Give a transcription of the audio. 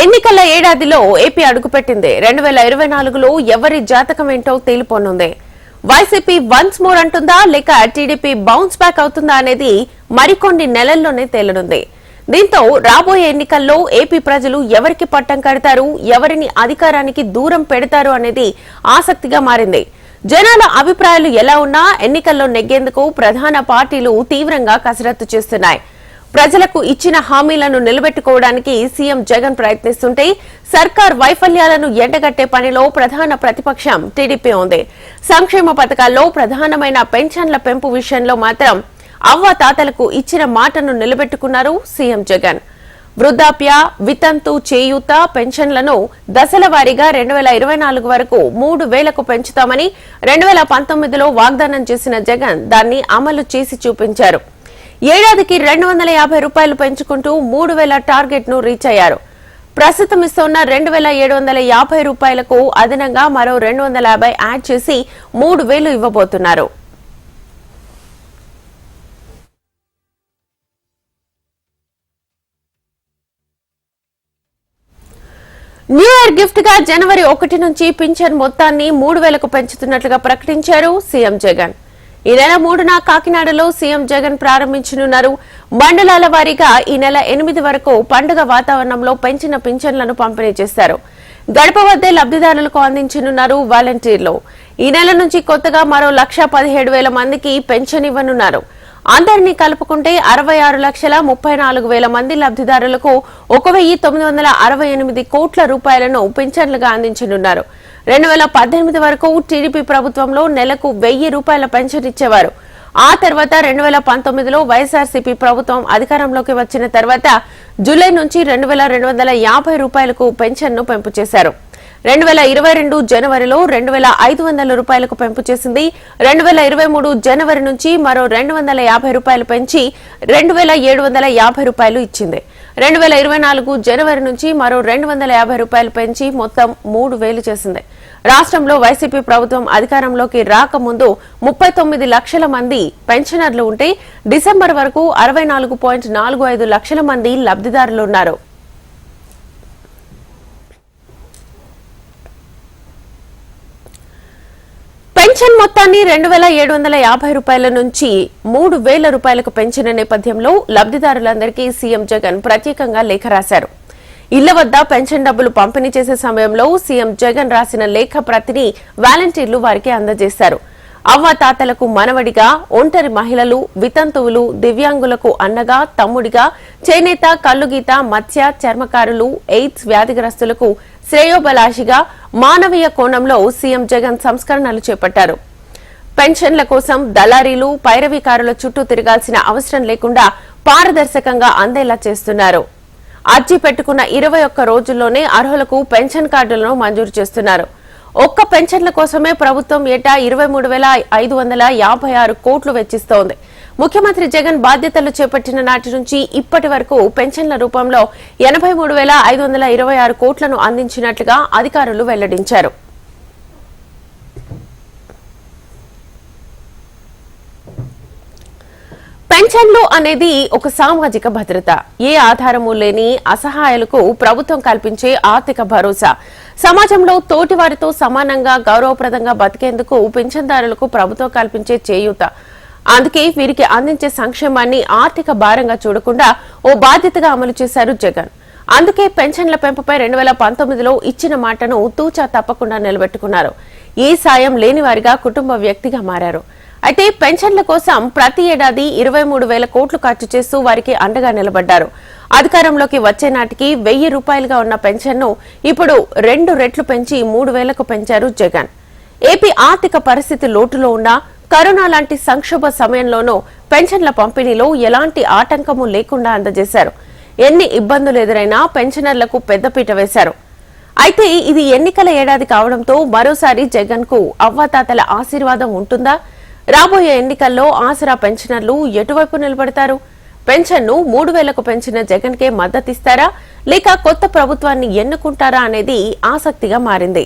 ఎన్నికల ఏడాదిలో ఏపీ అడుగుపెట్టింది. 2024లో ఎవరి జాతకం ఏంటో తేలిపోనుంది. వైసీపీ వన్స్ మోర్ అంటుందా లేక టీడీపీ బౌన్స్ బ్యాక్ అవుతుందా అనేది మరికొన్ని నెలల్లోనే తేలనుంది. దీంతో రాబోయే ఎన్నికల్లో ఏపీ ప్రజలు ఎవరికి పట్టం కడతారు, ఎవరిని అధికారానికి దూరం పెడతారు అనేది ఆసక్తిగా మారింది. జనాల అభిప్రాయాలు ఎలా ఉన్నా ఎన్నికల్లో నెగ్గేందుకు ప్రధాన పార్టీలు తీవ్రంగా కసరత్తు చేస్తున్నాయి. ప్రజలకు ఇచ్చిన హామీలను నిలబెట్టుకోవడానికి సీఎం జగన్ ప్రయత్నిస్తుంటే సర్కార్ వైఫల్యాలను ఎండగట్టే పనిలో ప్రధాన ప్రతిపక్షం టీడీపీ ఉంది. సంక్షేమ పథకాల్లో ప్రధానమైన పెన్షన్ల పెంపు విషయంలో మాత్రం అవ్వాతాతలకు ఇచ్చిన మాటను నిలబెట్టుకున్నారు సీఎం జగన్. వృద్ధాప్య, వితంతు, చేయూత పెన్షన్లను దశల వారీగా 2024 వరకు 3,000కు పెంచుతామని 2019లో వాగ్దానం చేసిన జగన్ దాన్ని అమలు చేసి చూపించారు. ఏడాదికి 250 రూపాయలు పెంచుకుంటూ 3,000 టార్గెట్ ను రీచ్ అయ్యారు. ప్రస్తుతం ఇస్తున్న 2,750 రూపాయలకు అదనంగా మరో 250 యాడ్ చేసి 3,000 ఇవ్వబోతున్నారు. న్యూ ఇయర్ గిఫ్ట్ గా జనవరి 1 నుంచి పింఛన్ మొత్తాన్ని 3,000కు పెంచుతున్నట్లుగా ప్రకటించారు సీఎం జగన్. ఈ నెల 3న కాకినాడలో సీఎం జగన్ ప్రారంభించనున్నారు. మండలాల వారీగా ఈ నెల 8 వరకు పండుగ వాతావరణంలో పెంచిన పింఛన్లను పంపిణీ చేస్తారు. గడప వద్దే లబ్దిదారులకు అందించనున్నారు వాలంటీర్లు. ఈ నెల నుంచి కొత్తగా మరో 1,17,000 మందికి పెన్షన్ ఇవ్వనున్నారు. అందరినీ కలుపుకుంటే 66,34,000 మంది లబ్దిదారులకు 1,968 కోట్ల రూపాయలను పింఛన్లుగా అందించనున్నారు. 2018 వరకు టీడీపీ ప్రభుత్వంలో నెలకు 1,000 రూపాయల పెన్షన్ ఇచ్చేవారు. ఆ తర్వాత 2019లో వైఎస్ఆర్సీపీ ప్రభుత్వం అధికారంలోకి వచ్చిన తర్వాత జూలై నుంచి 2,250 రూపాయలకు పెన్షన్ ను పెంపు చేశారు. 2022 జనవరిలో 2,500 రూపాయలకు పెంపు చేసింది. 2023 జనవరి నుంచి మరో 250 రూపాయలు పెంచి 2,750 రూపాయలు ఇచ్చింది. 2024 జనవరి నుంచి మరో 250 రూపాయలు పెంచి మొత్తం 3,000 చేసింది. రాష్ట్రంలో వైసీపీ ప్రభుత్వం అధికారంలోకి రాకముందు 39 లక్షల మంది పెన్షనర్లు ఉంటే డిసెంబర్ వరకు 64.45 లక్షల మంది లబ్దిదారులున్నారు. పెన్షన్ మొత్తాన్ని 2,750 రూపాయల నుంచి 3,000 రూపాయలకు పెంచిన నేపథ్యంలో లబ్దిదారులందరికీ సీఎం జగన్ ప్రత్యేకంగా లేఖ రాశారు. ఇళ్ల వద్ద పెన్షన్ డబ్బులు పంపిణీ చేసే సమయంలో సీఎం జగన్ రాసిన లేఖ ప్రతిని వాలంటీర్లు వారికి అందజేశారు. అవ్వాతాతలకు మనవడిగా, ఒంటరి మహిళలు, వితంతువులు, దివ్యాంగులకు అన్నగా, తమ్ముడిగా, చేనేత, కల్లుగీత, మత్స్య, చర్మకారులు, ఎయిడ్స్ వ్యాధిగ్రస్తులకు శ్రేయోభిలాషిగా మానవీయ కోణంలో సీఎం జగన్ సంస్కరణలు చేపట్టారు. పెన్షన్ల కోసం దళారీలు, పైరవీకారుల చుట్టూ తిరగాల్సిన అవసరం లేకుండా పారదర్శకంగా అందేలా చేస్తున్నారు. అర్జీ పెట్టుకున్న 21 రోజుల్లోనే అర్హులకు పెన్షన్ కార్డులను మంజూరు చేస్తున్నారు. ఒక్క పెన్షన్ల కోసమే ప్రభుత్వం ఏటా 23,556 కోట్లు వెచ్చిస్తోంది. ముఖ్యమంత్రి జగన్ బాధ్యతలు చేపట్టిన నాటి నుంచి ఇప్పటి వరకు పెన్షన్ల రూపంలో 83,526 కోట్లను అందించినట్లుగా అధికారులు వెల్లడించారు. పెన్షన్లు అనేది ఒక సామాజిక భద్రత. ఏ ఆధారము లేని అసహాయులకు ప్రభుత్వం కల్పించే ఆర్థిక భరోసా. సమాజంలో తోటివారితో సమానంగా గౌరవప్రదంగా బతికేందుకు పింఛన్దారులకు ప్రభుత్వం కల్పించే చేయూత. అందుకే వీరికి అందించే సంక్షేమాన్ని ఆర్థిక భారంగా చూడకుండా ఓ బాధ్యతగా అమలు చేశారు జగన్. అందుకే పెన్షన్ల పెంపుపై 2019లో ఇచ్చిన మాటను తూచా తప్పకుండా నిలబెట్టుకున్నారు. ఏ సాయం లేని వారిగా కుటుంబ వ్యక్తిగా మారారు. అయితే పెన్షన్ల కోసం ప్రతి ఏడాది 23,000 కోట్లు ఖర్చు చేస్తూ వారికి అండగా నిలబడ్డారు. అధికారంలోకి వచ్చే నాటికి 1,000 రూపాయలుగా ఉన్న పెన్షన్ను ఇప్పుడు 2 రెట్లు పెంచి 3,000కు పెంచారు జగన్. ఏపీ ఆర్థిక పరిస్థితి లోటులో ఉన్నా కరోనా లాంటి సంక్షోభ సమయంలోనూ పెన్షన్ల పంపిణీలో ఎలాంటి ఆటంకము లేకుండా అందజేశారు. ఎన్ని ఇబ్బందులు ఎదురైనా పెన్షనర్లకు పెద్దపీట వేశారు. అయితే ఇది ఎన్నికల ఏడాది కావడంతో మరోసారి జగన్ కు అవ్వాతాతల ఆశీర్వాదం ఉంటుందా? రాబోయే ఎన్నికల్లో ఆసరా పెన్షనర్లు ఎటువైపు నిలబడతారు? పెన్షన్ను 3,000కు పెంచిన జగన్ కే మద్దతిస్తారా లేక కొత్త ప్రభుత్వాన్ని ఎన్నుకుంటారా అనేది ఆసక్తిగా మారింది.